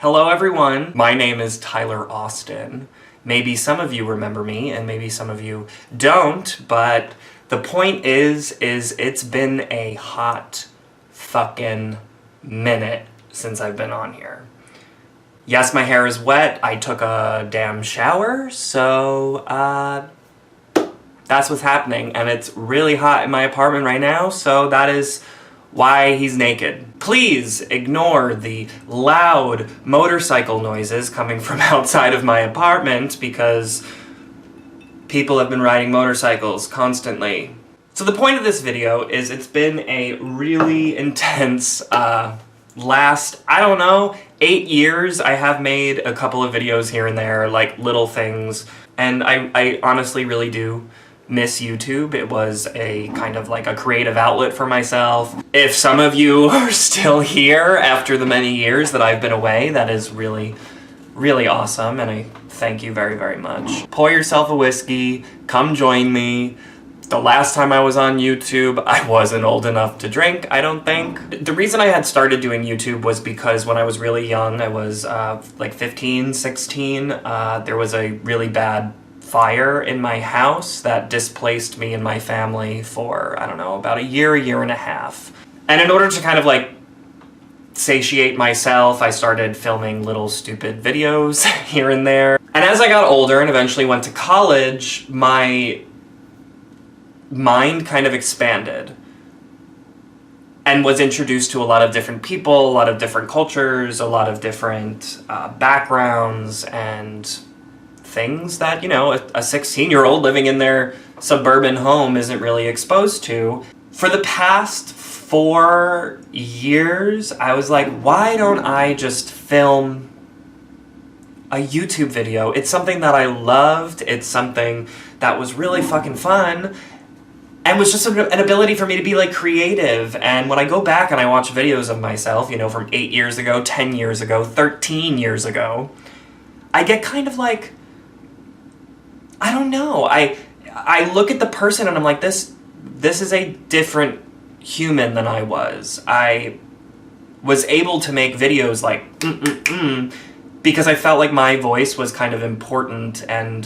Hello everyone, my name is Tyler Austin. Maybe some of you remember me and maybe some of you don't, but the point is it's been a hot fucking minute since I've been on here. Yes, my hair is wet, I took a damn shower, so that's what's happening, and it's really hot in my apartment right now, so that is why he's naked. Please ignore the loud motorcycle noises coming from outside of my apartment because people have been riding motorcycles constantly. So the point of this video is it's been a really intense last, 8 years. I have made a couple of videos here and there, like little things, and I honestly really do miss YouTube. It was a kind of like a creative outlet for myself. If some of you are still here after the many years that I've been away, that is really, really awesome, and I thank you very, very much. Pour yourself a whiskey, come join me. The last time I was on YouTube, I wasn't old enough to drink, I don't think. The reason I had started doing YouTube was because when I was really young, I was like 15, 16, there was a really bad fire in my house that displaced me and my family for, about a year and a half. And in order to kind of like satiate myself, I started filming little stupid videos here and there. And as I got older and eventually went to college, my mind kind of expanded and was introduced to a lot of different people, a lot of different cultures, a lot of different backgrounds and things that, a 16-year-old living in their suburban home isn't really exposed to. For the past 4 years, I was like, why don't I just film a YouTube video? It's something that I loved, it's something that was really fucking fun, and was just an ability for me to be like creative. And when I go back and I watch videos of myself, from 8 years ago, 10 years ago, 13 years ago, I get kind of like, I don't know. I look at the person and I'm like, this is a different human than I was. I was able to make videos like because I felt like my voice was kind of important, and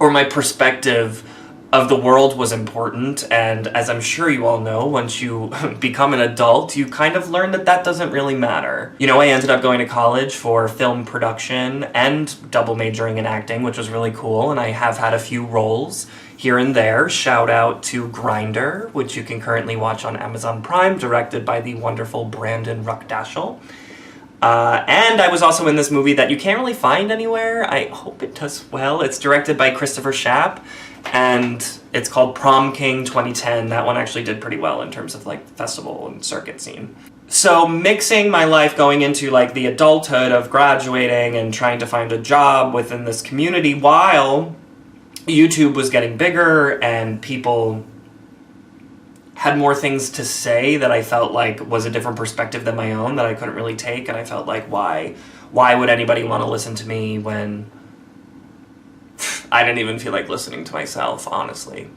or my perspective of the world was important. And as I'm sure you all know, once you become an adult, you kind of learn that that doesn't really matter. I ended up going to college for film production and double majoring in acting, which was really cool, and I have had a few roles here and there. Shout out to Grindr, which you can currently watch on Amazon Prime, directed by the wonderful Brandon Ruckdashel. And I was also in this movie that you can't really find anywhere. I hope it does well. It's directed by Christopher Schaap, and it's called Prom King 2010. That one actually did pretty well in terms of like festival and circuit scene. So mixing my life going into like the adulthood of graduating and trying to find a job within this community while YouTube was getting bigger and people had more things to say that I felt like was a different perspective than my own that I couldn't really take, and I felt like why would anybody want to listen to me when I didn't even feel like listening to myself, honestly.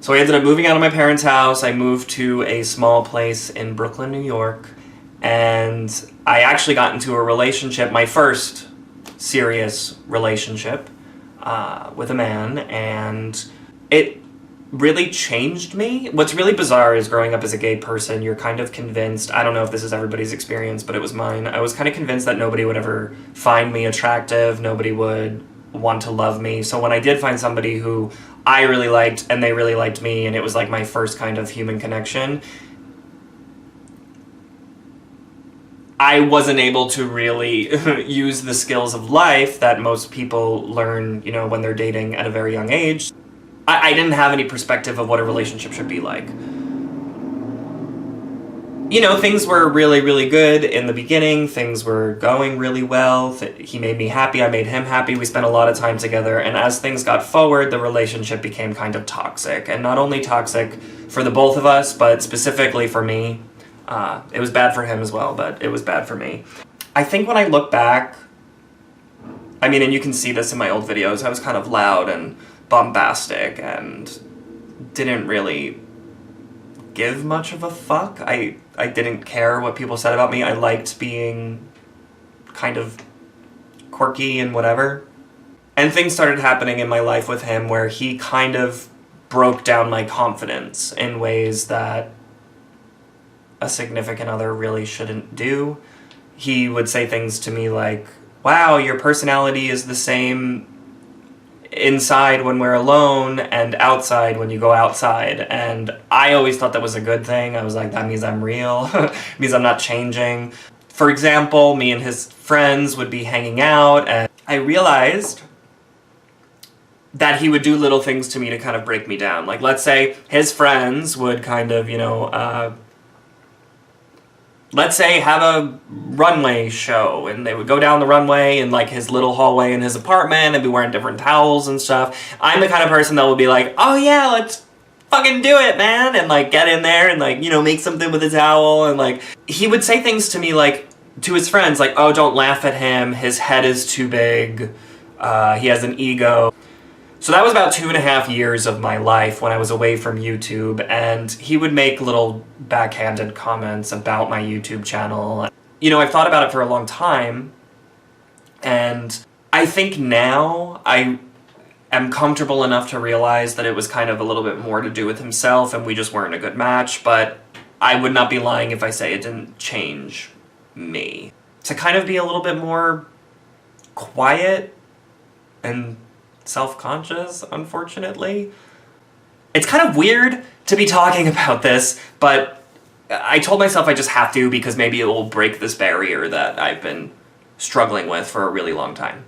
So I ended up moving out of my parents' house. I moved to a small place in Brooklyn, New York, and I actually got into a relationship, my first serious relationship with a man, and it really changed me. What's really bizarre is growing up as a gay person, you're kind of convinced, I don't know if this is everybody's experience, but it was mine. I was kind of convinced that nobody would ever find me attractive, nobody would want to love me. So when I did find somebody who I really liked and they really liked me, and it was like my first kind of human connection, I wasn't able to really use the skills of life that most people learn, when they're dating at a very young age. I didn't have any perspective of what a relationship should be like. Things were really, really good in the beginning. Things were going really well. He made me happy. I made him happy. We spent a lot of time together. And as things got forward, the relationship became kind of toxic. And not only toxic for the both of us, but specifically for me. It was bad for him as well, but it was bad for me. I think when I look back, and you can see this in my old videos, I was kind of loud and bombastic and didn't really give much of a fuck. I didn't care what people said about me. I liked being kind of quirky and whatever. And things started happening in my life with him where he kind of broke down my confidence in ways that a significant other really shouldn't do. He would say things to me like, wow, your personality is the same inside when we're alone and outside when you go outside. And I always thought that was a good thing. I was like, that means I'm real. It means I'm not changing. For example, me and his friends would be hanging out, and I realized that he would do little things to me to kind of break me down. Like, let's say his friends would kind of, let's say have a runway show, and they would go down the runway in like his little hallway in his apartment and be wearing different towels and stuff. I'm the kind of person that will be like, oh yeah, let's fucking do it, man, and like get in there and like, make something with a towel. And like, he would say things to me like, to his friends, like, oh, don't laugh at him, his head is too big, he has an ego. So that was about 2.5 years of my life when I was away from YouTube, and he would make little backhanded comments about my YouTube channel. I've thought about it for a long time, and I think now I am comfortable enough to realize that it was kind of a little bit more to do with himself and we just weren't a good match, but I would not be lying if I say it didn't change me. To kind of be a little bit more quiet and self-conscious, unfortunately. It's kind of weird to be talking about this, but I told myself I just have to because maybe it will break this barrier that I've been struggling with for a really long time.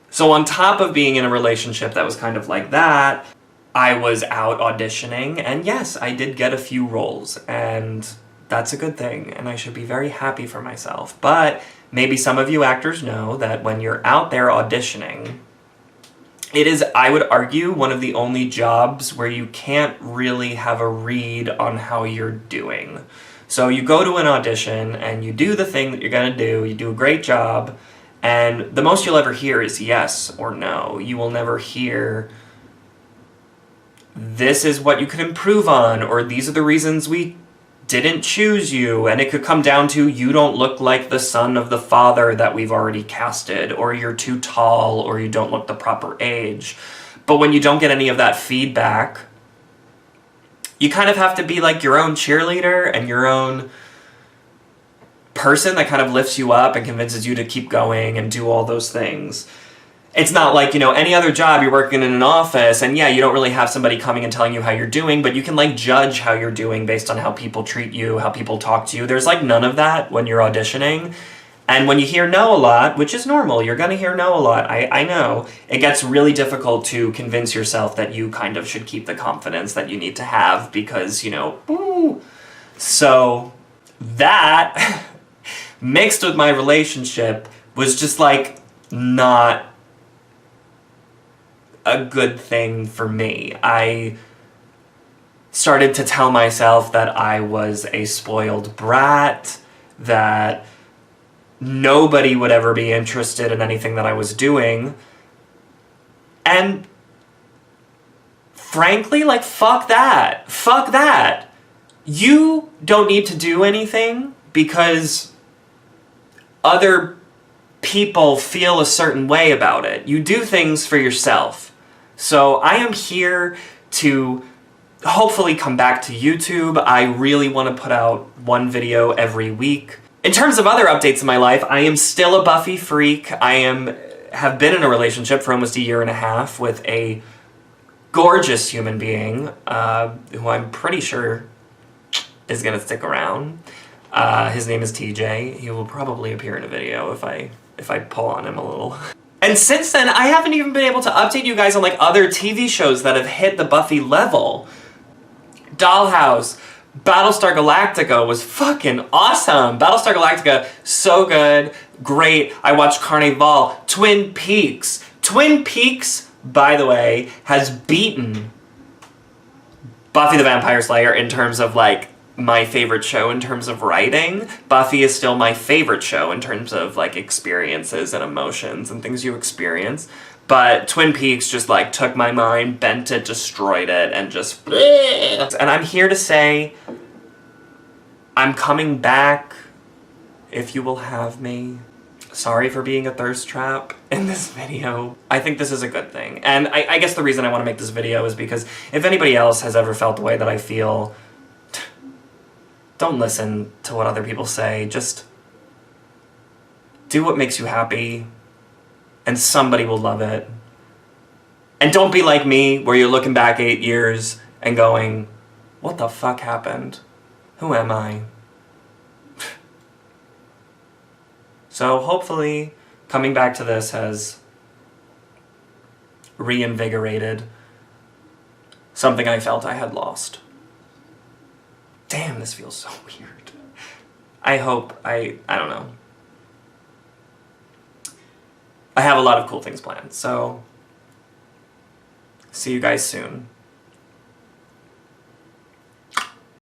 So on top of being in a relationship that was kind of like that, I was out auditioning, and yes, I did get a few roles, and that's a good thing, and I should be very happy for myself. But maybe some of you actors know that when you're out there auditioning, it is, I would argue, one of the only jobs where you can't really have a read on how you're doing. So you go to an audition and you do the thing that you're gonna do, you do a great job, and the most you'll ever hear is yes or no. You will never hear, this is what you could improve on, or these are the reasons we didn't choose you. And it could come down to, you don't look like the son of the father that we've already casted, or you're too tall, or you don't look the proper age. But when you don't get any of that feedback, you kind of have to be like your own cheerleader and your own person that kind of lifts you up and convinces you to keep going and do all those things. It's not like, any other job, you're working in an office, and yeah, you don't really have somebody coming and telling you how you're doing, but you can like judge how you're doing based on how people treat you, how people talk to you. There's like none of that when you're auditioning. And when you hear no a lot, which is normal, you're gonna hear no a lot, I know, it gets really difficult to convince yourself that you kind of should keep the confidence that you need to have because, ooh. So that, mixed with my relationship, was just like not a good thing for me. I started to tell myself that I was a spoiled brat, that nobody would ever be interested in anything that I was doing. And frankly, like, fuck that. Fuck that. You don't need to do anything because other people feel a certain way about it. You do things for yourself. So I am here to hopefully come back to YouTube. I really want to put out one video every week. In terms of other updates in my life, I am still a Buffy freak. I have been in a relationship for almost 1.5 years with a gorgeous human being who I'm pretty sure is gonna stick around. His name is TJ. He will probably appear in a video if I pull on him a little. And since then, I haven't even been able to update you guys on like other TV shows that have hit the Buffy level. Dollhouse, Battlestar Galactica was fucking awesome. Battlestar Galactica, so good, great. I watched Carnival. Twin Peaks. Twin Peaks, by the way, has beaten Buffy the Vampire Slayer in terms of like my favorite show in terms of writing. Buffy is still my favorite show in terms of like experiences and emotions and things you experience. But Twin Peaks just like took my mind, bent it, destroyed it, and just... And I'm here to say I'm coming back if you will have me. Sorry for being a thirst trap in this video. I think this is a good thing. And I guess the reason I want to make this video is because if anybody else has ever felt the way that I feel, don't listen to what other people say. Just do what makes you happy, and somebody will love it. And don't be like me, where you're looking back 8 years and going, what the fuck happened? Who am I? So hopefully, coming back to this has reinvigorated something I felt I had lost. Damn, this feels so weird. I hope, I don't know. I have a lot of cool things planned, so see you guys soon.